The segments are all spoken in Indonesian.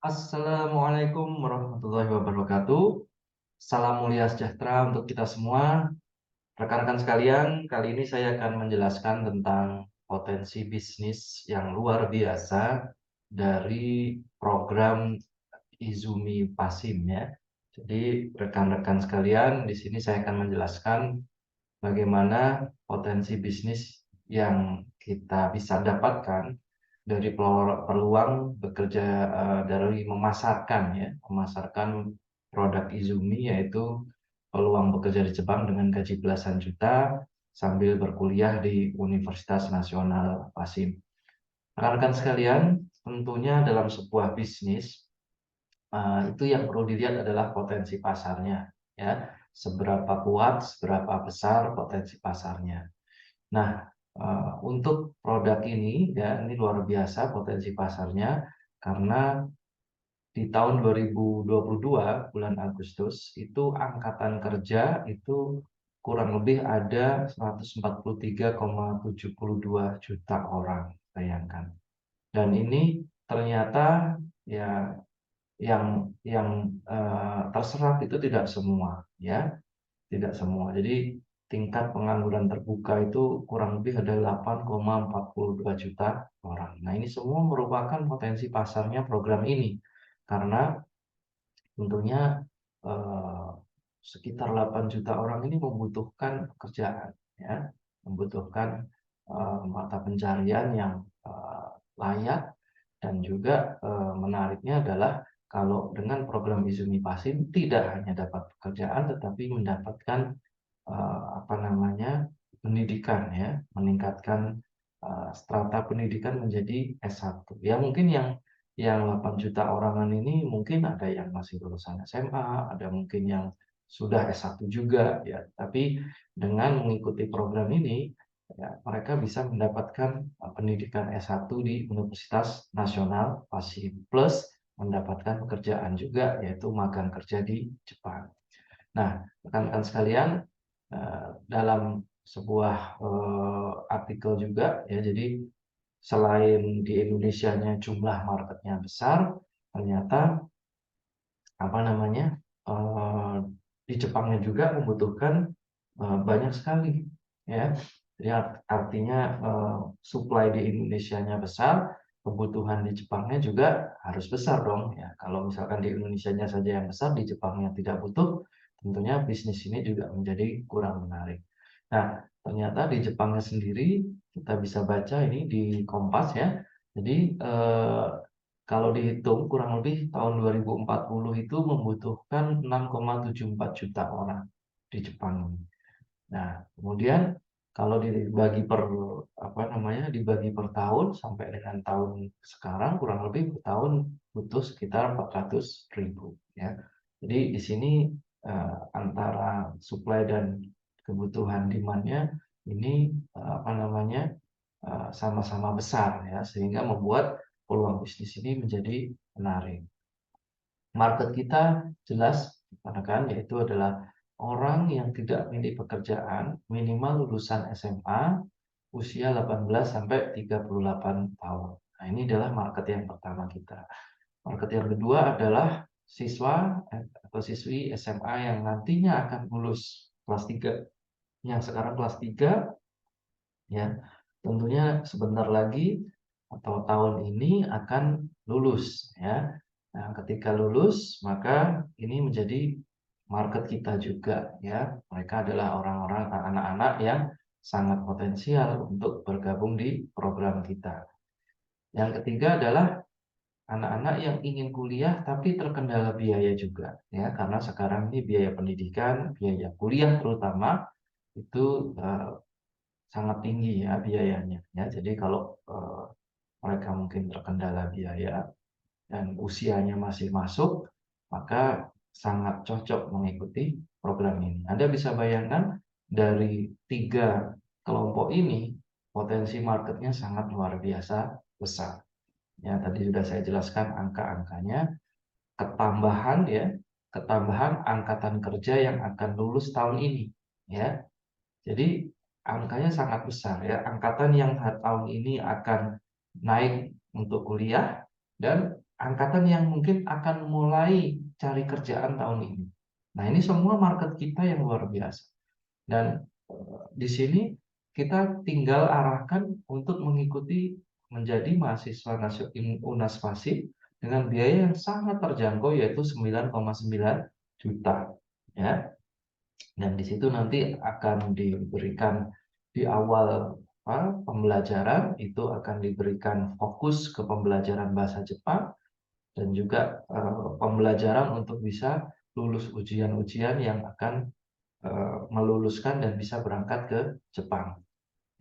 Assalamualaikum warahmatullahi wabarakatuh. Salam mulia sejahtera untuk kita semua. Rekan-rekan sekalian, kali ini saya akan menjelaskan tentang potensi bisnis yang luar biasa dari program Izumi Pasim ya. Jadi rekan-rekan sekalian, di sini saya akan menjelaskan bagaimana potensi bisnis yang kita bisa dapatkan dari peluang bekerja dari memasarkan ya, memasarkan produk Izumi, yaitu peluang bekerja di Jepang dengan gaji belasan juta sambil berkuliah di Universitas Nasional Pasim. Rekan-rekan sekalian, tentunya dalam sebuah bisnis itu yang perlu dilihat adalah potensi pasarnya ya, seberapa kuat, seberapa besar potensi pasarnya. Nah, untuk produk ini ya, ini luar biasa potensi pasarnya karena di tahun 2022 bulan Agustus itu angkatan kerja itu kurang lebih ada 143,72 juta orang, bayangkan. Dan ini ternyata ya yang terserap itu tidak semua ya, tidak semua. Jadi tingkat pengangguran terbuka itu kurang lebih ada 8,42 juta orang. Nah, ini semua merupakan potensi pasarnya program ini. Karena tentunya eh, sekitar 8 juta orang ini membutuhkan pekerjaan ya, membutuhkan mata pencarian yang layak. Dan juga menariknya adalah kalau dengan program Izumi Pasim tidak hanya dapat pekerjaan tetapi mendapatkan apa namanya, pendidikan ya, meningkatkan strata pendidikan menjadi S1. Ya mungkin yang 8 juta orangan ini mungkin ada yang masih lulusan SMA, ada mungkin yang sudah S1 juga ya. Tapi dengan mengikuti program ini ya, mereka bisa mendapatkan pendidikan S1 di Universitas Nasional Pasim plus mendapatkan pekerjaan juga, yaitu magang kerja di Jepang. Nah, rekan-rekan sekalian, dalam sebuah artikel juga ya, jadi selain di Indonesianya jumlah marketnya besar, ternyata apa namanya, di Jepangnya juga membutuhkan banyak sekali ya. Jadi artinya supply di Indonesianya besar, kebutuhan di Jepangnya juga harus besar dong ya. Kalau misalkan di Indonesianya saja yang besar, di Jepangnya tidak butuh, tentunya bisnis ini juga menjadi kurang menarik. Nah, ternyata di Jepangnya sendiri kita bisa baca ini di Kompas ya. Jadi kalau dihitung kurang lebih tahun 2040 itu membutuhkan 6,74 juta orang di Jepang. Nah, kemudian kalau dibagi per apa namanya, dibagi per tahun sampai dengan tahun sekarang kurang lebih per tahun butuh sekitar 400.000 ya. Jadi di sini antara supply dan kebutuhan demand-nya ini apa namanya, sama-sama besar ya, sehingga membuat peluang bisnis ini menjadi menarik. Market kita jelas kan, yaitu adalah orang yang tidak memiliki pekerjaan minimal lulusan SMA usia 18 sampai 38 tahun. Nah, ini adalah market yang pertama kita. Market yang kedua adalah siswa atau siswi SMA yang nantinya akan lulus kelas 3. Yang sekarang kelas 3 ya, tentunya sebentar lagi atau tahun ini akan lulus ya. Nah, ketika lulus maka ini menjadi market kita juga ya. Mereka adalah orang-orang anak-anak yang sangat potensial untuk bergabung di program kita. Yang ketiga adalah anak-anak yang ingin kuliah tapi terkendala biaya juga ya, karena sekarang ini biaya pendidikan, biaya kuliah terutama itu sangat tinggi ya biayanya ya. Jadi kalau mereka mungkin terkendala biaya dan usianya masih masuk, maka sangat cocok mengikuti program ini. Anda bisa bayangkan dari tiga kelompok ini potensi marketnya sangat luar biasa besar. Ya, tadi sudah saya jelaskan angka-angkanya, ketambahan ya, ketambahan angkatan kerja yang akan lulus tahun ini ya. Jadi angkanya sangat besar ya, angkatan yang tahun ini akan naik untuk kuliah dan angkatan yang mungkin akan mulai cari kerjaan tahun ini. Nah, ini semua market kita yang luar biasa. Dan di sini kita tinggal arahkan untuk mengikuti menjadi mahasiswa UNAS Pasif dengan biaya yang sangat terjangkau yaitu 9,9 juta ya. Dan di situ nanti akan diberikan di awal pembelajaran itu akan diberikan fokus ke pembelajaran bahasa Jepang dan juga pembelajaran untuk bisa lulus ujian-ujian yang akan meluluskan dan bisa berangkat ke Jepang.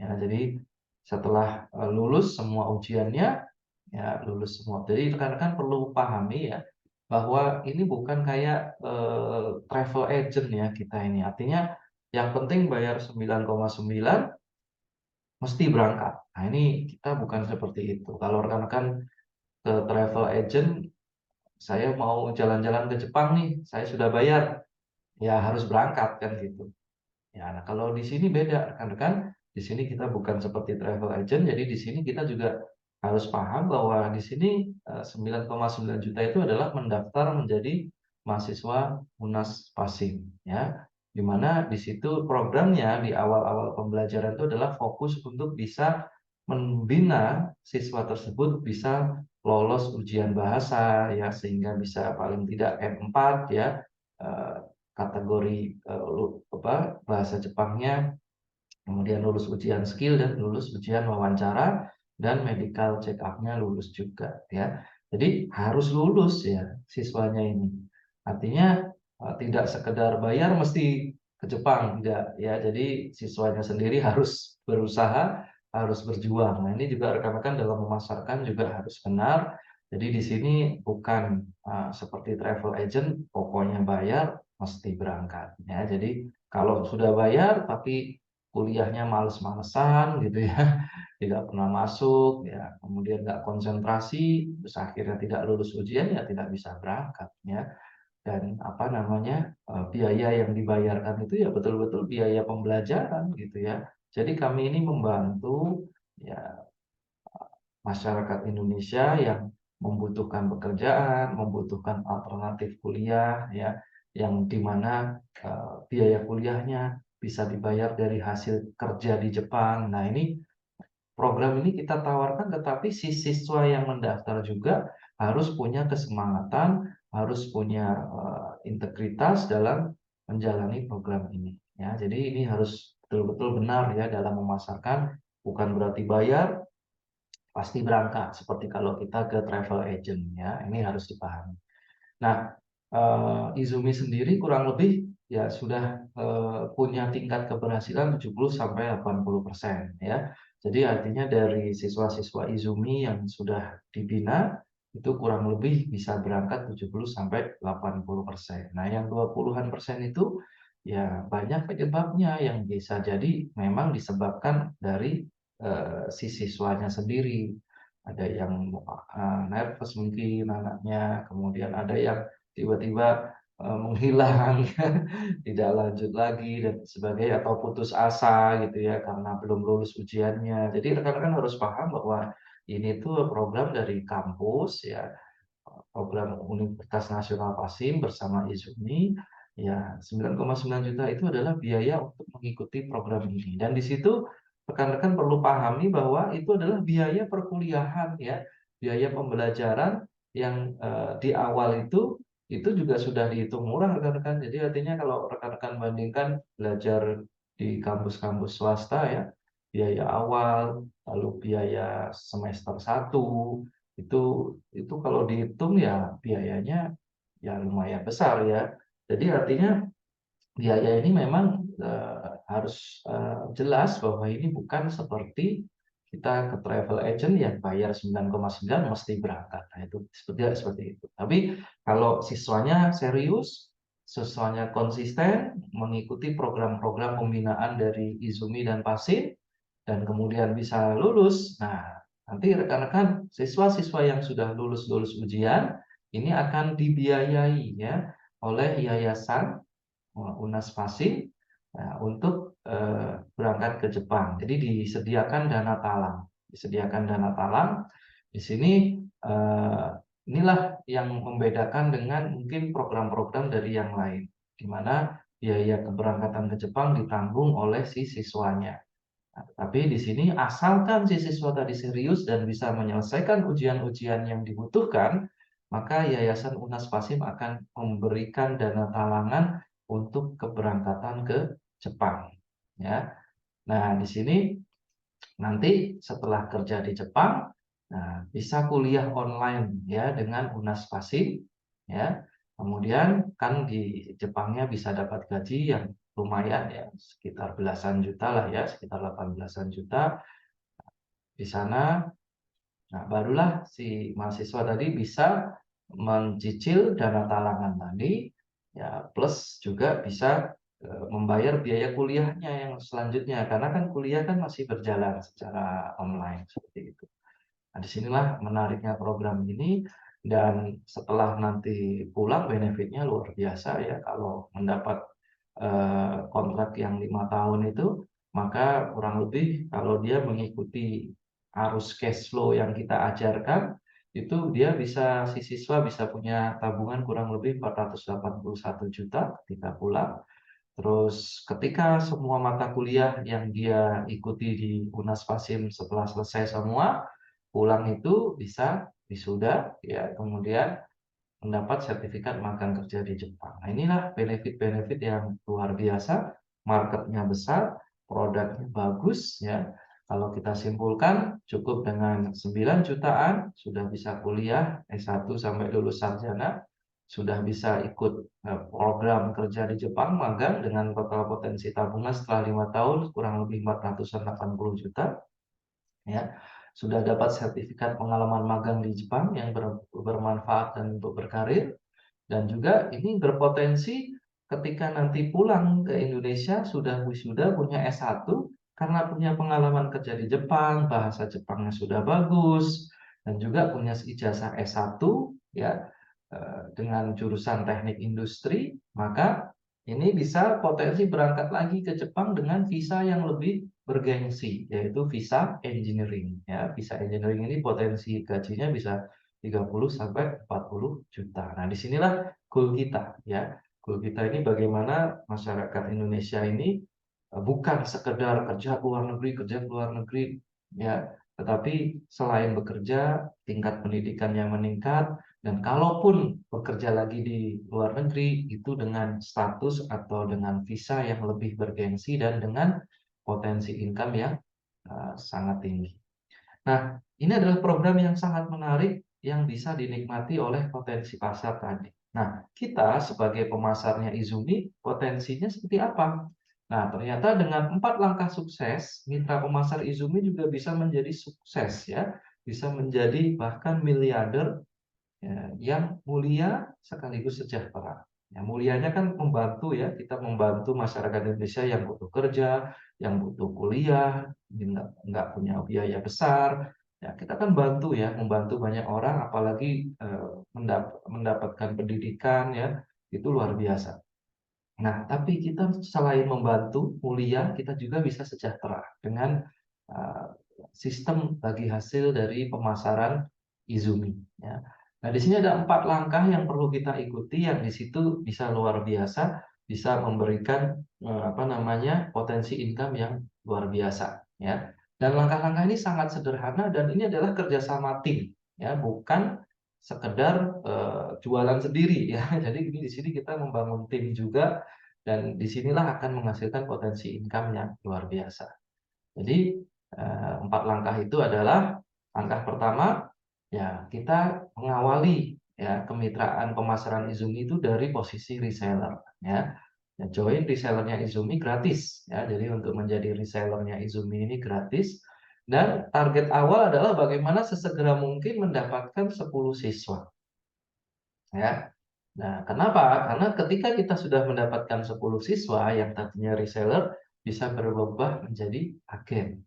Ya, jadi setelah lulus semua ujiannya, ya lulus semua. Jadi rekan-rekan perlu pahami ya bahwa ini bukan kayak travel agent ya kita ini. Artinya yang penting bayar 9,9 mesti berangkat. Nah, ini kita bukan seperti itu. Kalau rekan-rekan ke travel agent, saya mau jalan-jalan ke Jepang nih, saya sudah bayar, ya harus berangkat kan gitu. Ya, nah kalau di sini beda rekan-rekan. Di sini kita bukan seperti travel agent, jadi di sini kita juga harus paham bahwa di sini 9,9 juta itu adalah mendaftar menjadi mahasiswa UNAS Pasing, ya. Di mana di situ programnya di awal-awal pembelajaran itu adalah fokus untuk bisa membina siswa tersebut bisa lolos ujian bahasa ya sehingga bisa paling tidak M4 ya eh, kategori bahasa Jepangnya, kemudian lulus ujian skill dan lulus ujian wawancara dan medical check up-nya lulus juga ya. Jadi harus lulus ya siswanya ini. Artinya tidak sekedar bayar mesti ke Jepang tidak ya. Jadi siswanya sendiri harus berusaha, harus berjuang. Nah, ini juga rekan-rekan dalam memasarkan juga harus benar. Jadi di sini bukan seperti travel agent, pokoknya bayar mesti berangkat ya. Jadi kalau sudah bayar tapi kuliahnya males-malesan gitu ya, tidak pernah masuk ya, kemudian nggak konsentrasi, terus akhirnya tidak lulus ujian ya tidak bisa berangkat ya. Dan apa namanya biaya yang dibayarkan itu ya betul-betul biaya pembelajaran gitu ya. Jadi kami ini membantu ya masyarakat Indonesia yang membutuhkan pekerjaan, membutuhkan alternatif kuliah ya, yang dimana biaya kuliahnya bisa dibayar dari hasil kerja di Jepang. Nah, ini program ini kita tawarkan, tetapi si siswa yang mendaftar juga harus punya kesemangatan, harus punya integritas dalam menjalani program ini. Ya, jadi ini harus betul-betul benar ya dalam memasarkan, bukan berarti bayar pasti berangkat seperti kalau kita ke travel agent ya, ini harus dipahami. Nah, Izumi sendiri kurang lebih ya sudah punya tingkat keberhasilan 70 sampai 80% ya. Jadi artinya dari siswa-siswa Izumi yang sudah dibina itu kurang lebih bisa berangkat 70 sampai 80%. Nah, yang 20-an persen itu ya banyak penyebabnya yang bisa jadi memang disebabkan dari si siswanya sendiri. Ada yang nervous mungkin anaknya, kemudian ada yang tiba-tiba menghilang, tidak lanjut lagi dan sebagainya, atau putus asa gitu ya karena belum lulus ujiannya. Jadi rekan-rekan harus paham bahwa ini tuh program dari kampus ya, program Universitas Nasional Pasim bersama Izumi ya 9,9 juta itu adalah biaya untuk mengikuti program ini. Dan di situ rekan-rekan perlu pahami bahwa itu adalah biaya perkuliahan ya, biaya pembelajaran yang di awal itu juga sudah dihitung murah rekan-rekan. Jadi artinya kalau rekan-rekan bandingkan belajar di kampus-kampus swasta ya, biaya awal, lalu biaya semester satu itu itu kalau dihitung ya biayanya ya lumayan besar ya. Jadi artinya biaya ini memang harus jelas bahwa ini bukan seperti kita ke travel agent yang bayar 9,9 mesti berangkat. Nah, itu seperti itu. Tapi kalau siswanya serius, siswanya konsisten mengikuti program-program pembinaan dari Izumi dan Pasin dan kemudian bisa lulus. Nah, nanti rekan-rekan siswa-siswa yang sudah lulus ujian ini akan dibiayai ya oleh yayasan UNAS Pasing untuk berangkat ke Jepang. Jadi disediakan dana talang. Disediakan dana talang. Di sini inilah yang membedakan dengan mungkin program-program dari yang lain, di mana biaya keberangkatan ke Jepang ditanggung oleh si siswanya. Nah, tapi di sini asalkan si siswa tadi serius dan bisa menyelesaikan ujian-ujian yang dibutuhkan, maka Yayasan Unas Pasim akan memberikan dana talangan untuk keberangkatan ke Jepang. Ya, nah di sini nanti setelah kerja di Jepang, nah, bisa kuliah online ya dengan Unas Pasim, ya. Kemudian kan di Jepangnya bisa dapat gaji yang lumayan ya, sekitar belasan juta lah ya, sekitar 18-an juta di sana. Nah, barulah si mahasiswa tadi bisa mencicil dana talangan tadi, ya plus juga bisa membayar biaya kuliahnya yang selanjutnya, karena kan kuliah kan masih berjalan secara online seperti itu. Nah, disinilah menariknya program ini, dan setelah nanti pulang benefitnya luar biasa ya kalau mendapat kontrak yang 5 tahun itu, maka kurang lebih kalau dia mengikuti arus cash flow yang kita ajarkan, itu dia bisa si siswa bisa punya tabungan kurang lebih 481 juta ketika pulang. Terus ketika semua mata kuliah yang dia ikuti di Unas Pasim setelah selesai semua, pulang itu bisa wisuda, ya, kemudian mendapat sertifikat magang kerja di Jepang. Nah, inilah benefit-benefit yang luar biasa, marketnya besar, produknya bagus, ya. Kalau kita simpulkan, cukup dengan 9 jutaan sudah bisa kuliah S1 sampai lulus sarjana, sudah bisa ikut program kerja di Jepang magang dengan total potensi tabungan setelah 5 tahun kurang lebih 480 juta, ya. Sudah dapat sertifikat pengalaman magang di Jepang yang bermanfaat dan untuk berkarir, dan juga ini berpotensi ketika nanti pulang ke Indonesia sudah wisuda punya S1 karena punya pengalaman kerja di Jepang, bahasa Jepangnya sudah bagus, dan juga punya ijazah S1 ya, dengan jurusan teknik industri, maka ini bisa potensi berangkat lagi ke Jepang dengan visa yang lebih bergengsi, yaitu visa engineering ya. Visa engineering ini potensi gajinya bisa 30 sampai 40 juta. Nah, disinilah goal kita ya. Goal kita ini bagaimana masyarakat Indonesia ini bukan sekedar kerja ke luar negeri ya, tetapi selain bekerja, tingkat pendidikan yang meningkat, dan kalaupun bekerja lagi di luar negeri itu dengan status atau dengan visa yang lebih bergengsi dan dengan potensi income yang sangat tinggi. Nah, ini adalah program yang sangat menarik yang bisa dinikmati oleh potensi pasar tadi. Nah, kita sebagai pemasarnya Izumi, potensinya seperti apa? Nah, ternyata dengan 4 langkah sukses, mitra pemasar Izumi juga bisa menjadi sukses ya, bisa menjadi bahkan miliarder ya, yang mulia sekaligus sejahtera. Ya, mulianya kan membantu ya, kita membantu masyarakat Indonesia yang butuh kerja, yang butuh kuliah, nggak punya biaya besar. Ya, kita kan bantu ya, membantu banyak orang, apalagi mendapatkan pendidikan ya, itu luar biasa. Nah, tapi kita selain membantu mulia, kita juga bisa sejahtera dengan uh, sistem bagi hasil dari pemasaran Izumi. Ya. Nah, di sini ada 4 langkah yang perlu kita ikuti, yang di situ bisa luar biasa, bisa memberikan apa namanya potensi income yang luar biasa. Ya. Dan langkah-langkah ini sangat sederhana dan ini adalah kerjasama tim, ya, bukan sekedar jualan sendiri ya. Jadi di sini kita membangun tim juga, dan disinilah akan menghasilkan potensi income yang luar biasa. Jadi 4 langkah itu adalah langkah pertama ya, kita mengawali ya kemitraan pemasaran Izumi itu dari posisi reseller ya. Ya, join resellernya Izumi gratis ya. Jadi untuk menjadi resellernya Izumi ini gratis, dan target awal adalah bagaimana sesegera mungkin mendapatkan 10 siswa ya. Nah, kenapa? Karena ketika kita sudah mendapatkan 10 siswa yang tadinya reseller bisa berubah menjadi agen.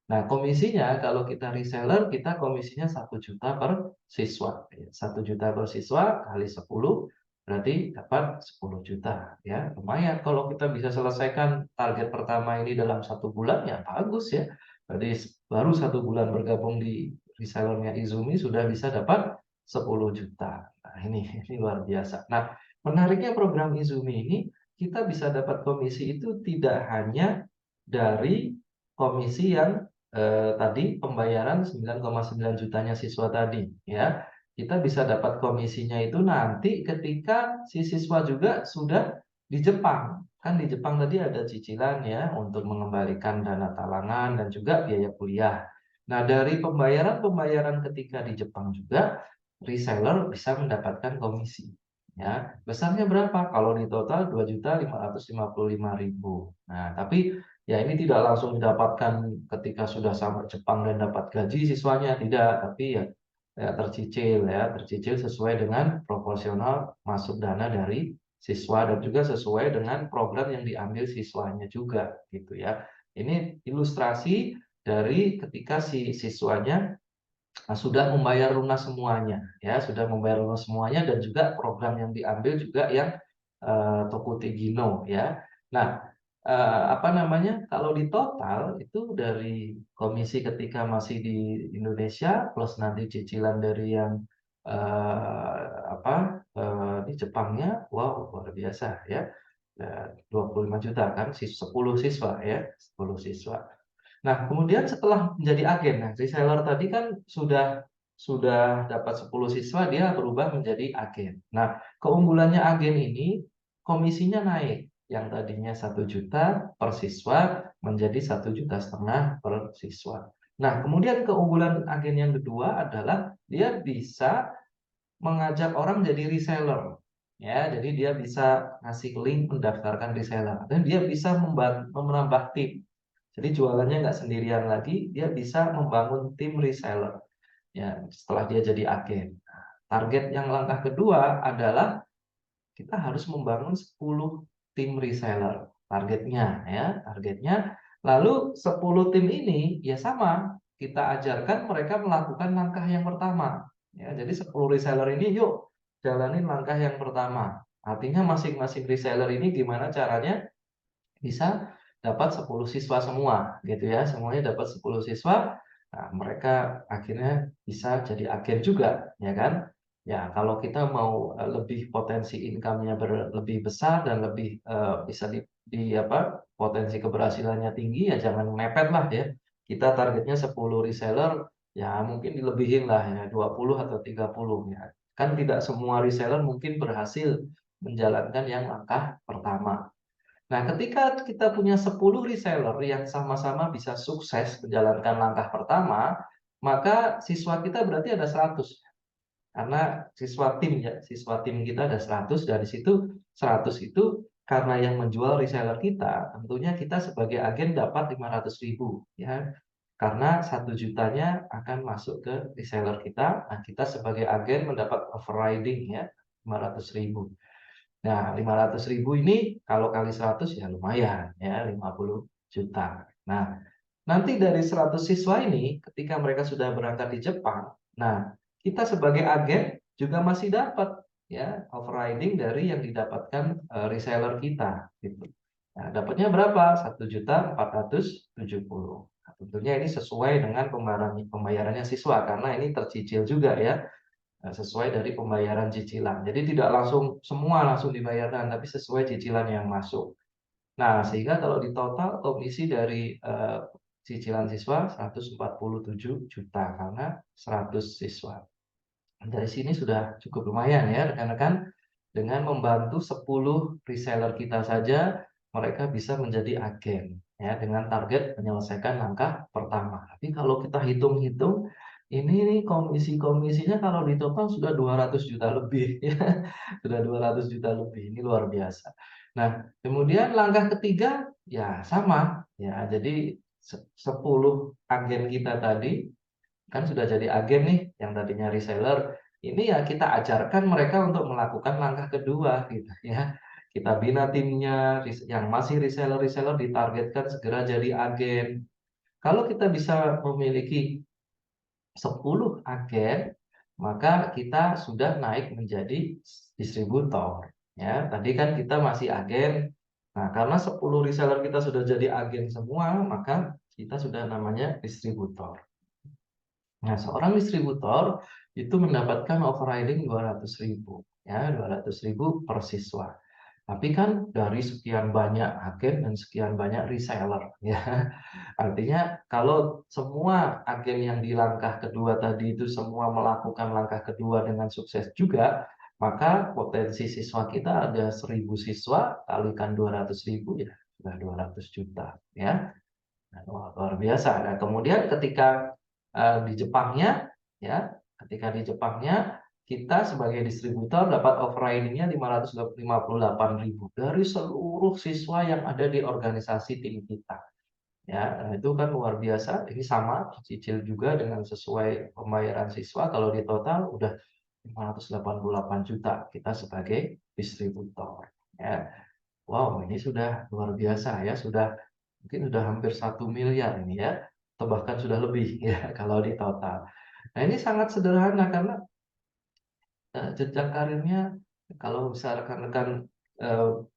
Nah, komisinya kalau kita reseller, kita komisinya 1 juta per siswa. 1 juta per siswa kali 10 berarti dapat 10 juta. Ya, lumayan kalau kita bisa selesaikan target pertama ini dalam 1 bulan, ya bagus ya. Berarti baru 1 bulan bergabung di resellernya Izumi sudah bisa dapat 10 juta. Nah, ini luar biasa. Nah, menariknya program Izumi ini, kita bisa dapat komisi itu tidak hanya dari komisi yang tadi pembayaran 9,9 jutanya siswa tadi, ya. Kita bisa dapat komisinya itu nanti ketika si siswa juga sudah di Jepang. Kan di Jepang tadi ada cicilan ya untuk mengembalikan dana talangan dan juga biaya kuliah. Nah, dari pembayaran-pembayaran ketika di Jepang juga reseller bisa mendapatkan komisi. Ya, besarnya berapa? Kalau di total 2.555.000. Nah, tapi ya ini tidak langsung didapatkan ketika sudah sampai Jepang dan dapat gaji siswanya, tidak. Tapi tercicil sesuai dengan proporsional masuk dana dari siswa dan juga sesuai dengan program yang diambil siswanya juga, gitu ya. Ini ilustrasi dari ketika si siswanya sudah membayar lunas semuanya, ya, sudah membayar lunas semuanya dan juga program yang diambil juga yang Tokute Gino, ya. Nah, apa namanya, kalau di total itu dari komisi ketika masih di Indonesia plus nanti cicilan dari yang di Jepangnya, wow, luar biasa ya. 25 juta kan, 10 siswa ya, 10 siswa. Nah, kemudian setelah menjadi agen, nah reseller tadi kan sudah dapat 10 siswa, dia berubah menjadi agen. Nah, keunggulannya agen ini komisinya naik, yang tadinya 1 juta per siswa menjadi 1,5 juta per siswa. Nah, kemudian keunggulan agen yang kedua adalah dia bisa mengajak orang jadi reseller. Ya, jadi dia bisa ngasih link mendaftarkan reseller dan dia bisa menambah tim. Jadi jualannya nggak sendirian lagi, dia bisa membangun tim reseller. Ya, setelah dia jadi agen. Nah, target yang langkah kedua adalah kita harus membangun 10 tim reseller. Targetnya. Lalu 10 tim ini ya sama, kita ajarkan mereka melakukan langkah yang pertama. Ya, jadi 10 reseller ini yuk jalanin langkah yang pertama. Artinya masing-masing reseller ini gimana caranya bisa dapat 10 siswa semua gitu ya, semuanya dapat 10 siswa. Nah, mereka akhirnya bisa jadi agen juga, ya kan? Ya, kalau kita mau lebih potensi income-nya lebih besar dan lebih bisa potensi keberhasilannya tinggi ya jangan mepet lah ya. Kita targetnya 10 reseller, ya mungkin dilebihin lah ya 20 atau 30 ya. Kan tidak semua reseller mungkin berhasil menjalankan yang langkah pertama. Nah, ketika kita punya 10 reseller yang sama-sama bisa sukses menjalankan langkah pertama, maka siswa kita berarti ada 100. Karena siswa tim kita ada 100, dari situ 100 itu karena yang menjual reseller kita, tentunya kita sebagai agen dapat 500.000 ya. Karena 1 jutanya akan masuk ke reseller kita, nah kita sebagai agen mendapat overriding ya, 500.000. Nah, 500.000 ini kalau kali 100 ya lumayan ya, 50 juta. Nah, nanti dari 100 siswa ini ketika mereka sudah berangkat di Jepang, nah kita sebagai agen juga masih dapat ya overriding dari yang didapatkan reseller kita gitu. Nah, dapatnya berapa? 1.470.000. Nah, tentunya ini sesuai dengan pembayarannya siswa karena ini tercicil juga ya. Sesuai dari pembayaran cicilan. Jadi tidak langsung semua langsung dibayarkan, tapi sesuai cicilan yang masuk. Nah, sehingga kalau di total komisi dari cicilan siswa 147 juta karena 100 siswa. Dari sini sudah cukup lumayan ya rekan-rekan. Dengan membantu 10 reseller kita saja, mereka bisa menjadi agen ya dengan target menyelesaikan langkah pertama. Tapi kalau kita hitung-hitung, ini nih komisi-komisinya kalau di total sudah 200 juta lebih ya. Sudah 200 juta lebih. Ini luar biasa. Nah, kemudian langkah ketiga ya sama ya. Jadi 10 agen kita tadi kan sudah jadi agen nih yang tadinya reseller, ini ya kita ajarkan mereka untuk melakukan langkah kedua gitu ya. Kita bina timnya, yang masih reseller-reseller ditargetkan segera jadi agen. Kalau kita bisa memiliki 10 agen, maka kita sudah naik menjadi distributor ya. Tadi kan kita masih agen. Nah, karena 10 reseller kita sudah jadi agen semua, maka kita sudah namanya distributor. Nah, seorang distributor itu mendapatkan overriding 200.000 ya, 200.000 per siswa. Tapi kan dari sekian banyak agen dan sekian banyak reseller ya. Artinya kalau semua agen yang di langkah kedua tadi itu semua melakukan langkah kedua dengan sukses juga, maka potensi siswa kita ada 1.000 siswa kalikan 200.000 ya sudah 200 juta ya. Nah, luar biasa. Nah, kemudian ketika di Jepangnya, ya, ketika di Jepangnya kita sebagai distributor dapat overriding-nya 558.000 dari seluruh siswa yang ada di organisasi tim kita. Ya, nah itu kan luar biasa. Ini sama cicil juga dengan sesuai pembayaran siswa. Kalau di total udah 588 juta kita sebagai distributor. Ya, wow, ini sudah luar biasa ya. Mungkin sudah hampir 1 miliar ini ya, atau bahkan sudah lebih ya kalau di total. Nah ini sangat sederhana karena jejak karirnya kalau bisa rekan-rekan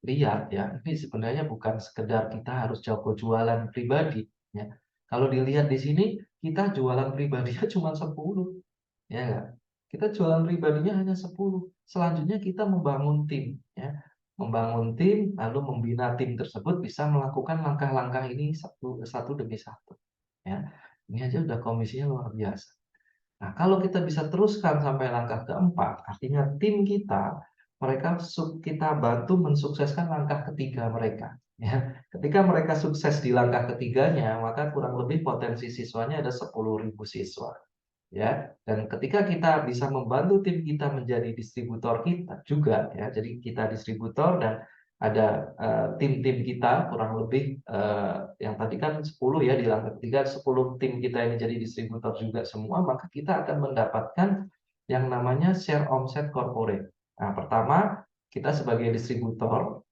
lihat ya, ini sebenarnya bukan sekedar kita harus jago jualan pribadi ya. Kalau dilihat di sini kita jualan pribadinya cuma 10 ya nggak? Kita jualan pribadinya hanya 10. Selanjutnya kita membangun tim ya. Membangun tim lalu membina tim tersebut bisa melakukan langkah-langkah ini satu satu demi satu ya. Ini aja udah komisinya luar biasa. Nah, kalau kita bisa teruskan sampai langkah keempat, artinya tim kita, kita bantu mensukseskan langkah ketiga mereka. Ya, ketika mereka sukses di langkah ketiganya, maka kurang lebih potensi siswanya ada 10.000 siswa. Ya, dan ketika kita bisa membantu tim kita menjadi distributor kita juga, ya, jadi kita distributor dan ada tim-tim kita kurang lebih yang tadi kan 10 ya di langkah ketiga 10 tim kita ini jadi distributor juga semua, maka kita akan mendapatkan yang namanya share omset corporate. Nah, pertama kita sebagai distributor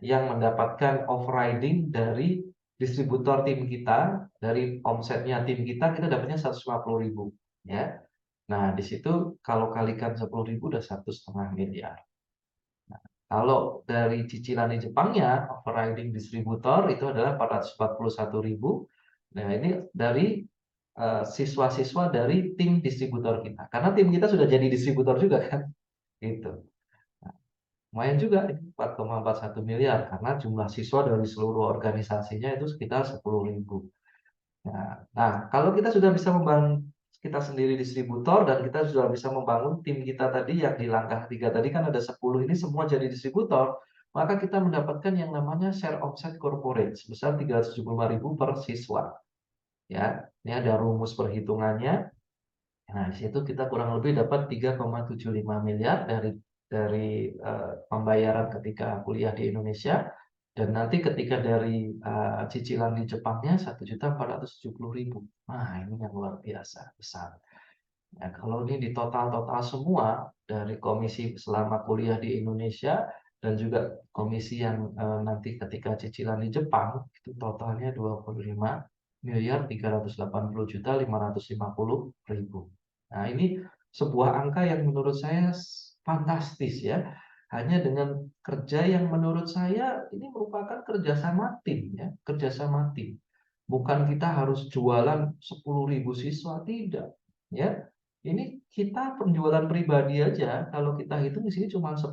yang mendapatkan overriding dari distributor tim kita, dari omsetnya tim kita dapatnya 150.000 ya. Nah, di situ kalau kalikan 10.000 udah 1,5 miliar. Kalau dari cicilan di Jepangnya, overriding distributor itu adalah 441.000. Nah, ini dari siswa-siswa dari tim distributor kita. Karena tim kita sudah jadi distributor juga kan, gitu. Nah, lumayan juga ini 4,41 miliar karena jumlah siswa dari seluruh organisasinya itu sekitar 10.000. Nah, kalau kita sudah bisa membangun kita sendiri distributor dan kita sudah bisa membangun tim kita tadi yang di langkah 3 tadi kan ada 10 ini semua jadi distributor, maka kita mendapatkan yang namanya share offset corporate sebesar 375.000 per siswa. Ya, ini ada rumus perhitungannya. Nah, di situ kita kurang lebih dapat 3,75 miliar dari pembayaran ketika kuliah di Indonesia dan nanti ketika dari cicilan di Jepangnya 1.470.000. Nah, ini yang luar biasa besar. Ya, kalau ini di total-total semua dari komisi selama kuliah di Indonesia dan juga komisi yang nanti ketika cicilan di Jepang itu totalnya 25.380.550.000. Nah, ini sebuah angka yang menurut saya fantastis ya. Hanya dengan kerja yang menurut saya ini merupakan kerjasama tim ya, kerjasama tim. Bukan kita harus jualan 10.000 siswa, tidak. Ya, ini kita penjualan pribadi aja, kalau kita hitung di sini cuma 10.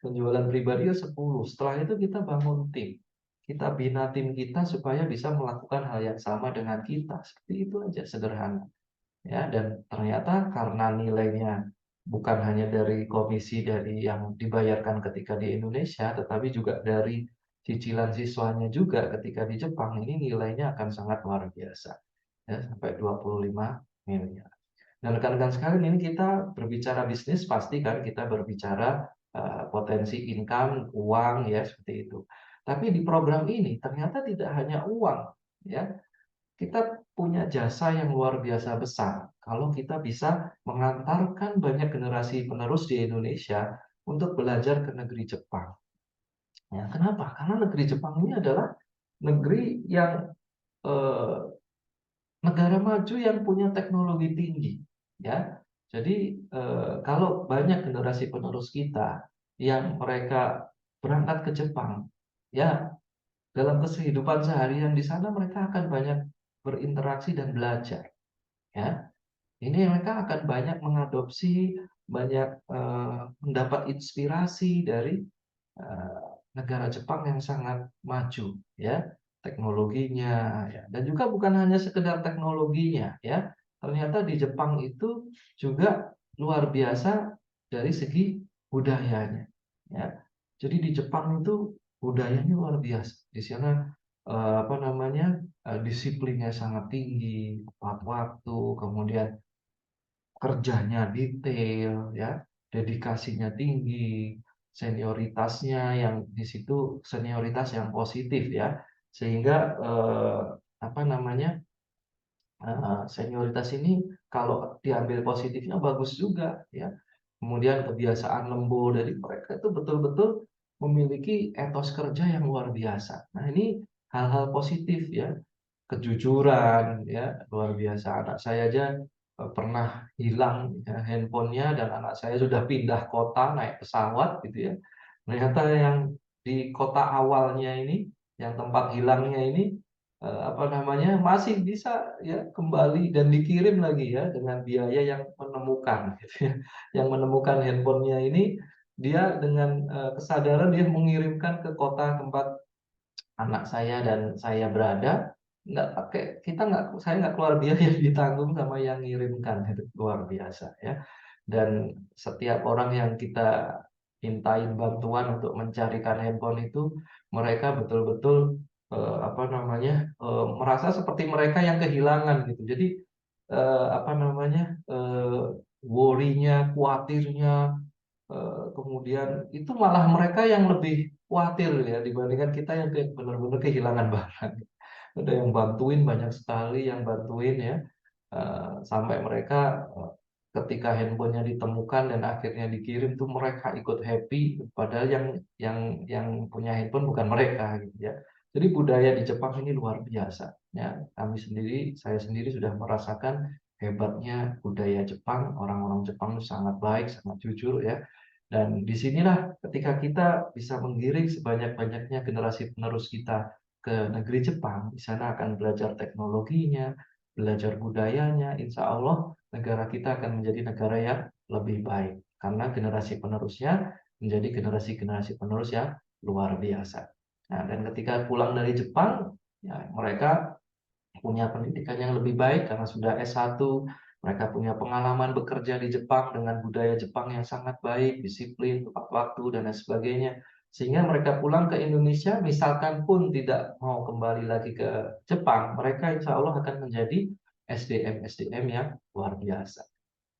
Penjualan pribadi ya 10. Setelah itu kita bangun tim. Kita bina tim kita supaya bisa melakukan hal yang sama dengan kita. Seperti itu aja sederhana. Ya, dan ternyata karena nilainya bukan hanya dari komisi dari yang dibayarkan ketika di Indonesia, tetapi juga dari cicilan siswanya juga ketika di Jepang, ini nilainya akan sangat luar biasa. Ya, sampai 25 miliar. Dan rekan-rekan sekalian ini kita berbicara bisnis pasti kan kita berbicara potensi income, uang ya seperti itu. Tapi di program ini ternyata tidak hanya uang ya. Kita punya jasa yang luar biasa besar kalau kita bisa mengantarkan banyak generasi penerus di Indonesia untuk belajar ke negeri Jepang. Ya, kenapa? Karena negeri Jepang ini adalah negeri yang eh, negara maju yang punya teknologi tinggi, ya. Jadi kalau banyak generasi penerus kita yang mereka berangkat ke Jepang, ya dalam kehidupan seharian di sana mereka akan banyak berinteraksi dan belajar, ya. ini mereka akan banyak mengadopsi, banyak, mendapat inspirasi dari, negara Jepang yang sangat maju ya, teknologinya ya, dan juga bukan hanya sekedar teknologinya ya, ternyata di Jepang itu juga luar biasa dari segi budayanya ya. Jadi di Jepang itu budayanya luar biasa. Di sana, apa namanya, disiplinnya sangat tinggi, tepat waktu, kemudian kerjanya detail ya, dedikasinya tinggi, senioritasnya yang di situ senioritas yang positif ya. Sehingga, apa namanya, senioritas ini kalau diambil positifnya bagus juga ya. Kemudian kebiasaan lembur dari mereka itu betul-betul memiliki etos kerja yang luar biasa. Nah ini hal-hal positif ya. Kejujuran ya, luar biasa. Anak saya aja, pernah hilang ya handphone-nya dan anak saya sudah pindah kota naik pesawat gitu ya. Ternyata yang di kota awalnya ini, yang tempat hilangnya ini, apa namanya, masih bisa ya kembali dan dikirim lagi ya dengan biaya yang menemukan gitu ya. Yang menemukan handphone-nya ini, dia dengan, kesadaran dia mengirimkan ke kota tempat anak saya dan saya berada, nggak pakai saya nggak keluar biaya, ditanggung sama yang ngirimkan, itu luar biasa ya. Dan setiap orang yang kita mintain bantuan untuk mencarikan handphone itu, mereka betul-betul, apa namanya, merasa seperti mereka yang kehilangan gitu. Jadi, apa namanya, worry-nya, kuatirnya, kemudian itu malah mereka yang lebih khawatir ya dibandingkan kita yang kayak benar-benar kehilangan barang. Ada yang bantuin, banyak sekali yang bantuin ya, sampai mereka, ketika handphone-nya ditemukan dan akhirnya dikirim tuh mereka ikut happy, padahal yang punya handphone bukan mereka gitu ya. Jadi budaya di Jepang ini luar biasa ya. Saya sendiri sudah merasakan hebatnya budaya Jepang, orang-orang Jepang itu sangat baik, sangat jujur ya. Dan disinilah ketika kita bisa menggiring sebanyak-banyaknya generasi penerus kita ke negeri Jepang, di sana akan belajar teknologinya, belajar budayanya, insya Allah negara kita akan menjadi negara yang lebih baik. Karena generasi penerusnya menjadi generasi-generasi penerus yang luar biasa. Nah, dan ketika pulang dari Jepang, ya, mereka punya pendidikan yang lebih baik karena sudah S1, mereka punya pengalaman bekerja di Jepang dengan budaya Jepang yang sangat baik, disiplin, tepat waktu, dan lain sebagainya. Sehingga mereka pulang ke Indonesia, misalkan pun tidak mau kembali lagi ke Jepang, mereka insya Allah akan menjadi SDM-SDM yang luar biasa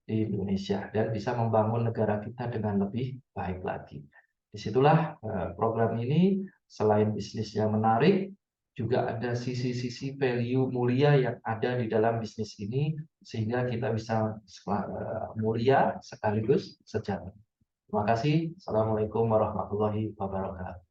di Indonesia dan bisa membangun negara kita dengan lebih baik lagi. Disitulah program ini selain bisnisnya menarik, juga ada sisi-sisi value mulia yang ada di dalam bisnis ini sehingga kita bisa mulia sekaligus sejahtera. Terima kasih. Assalamualaikum warahmatullahi wabarakatuh.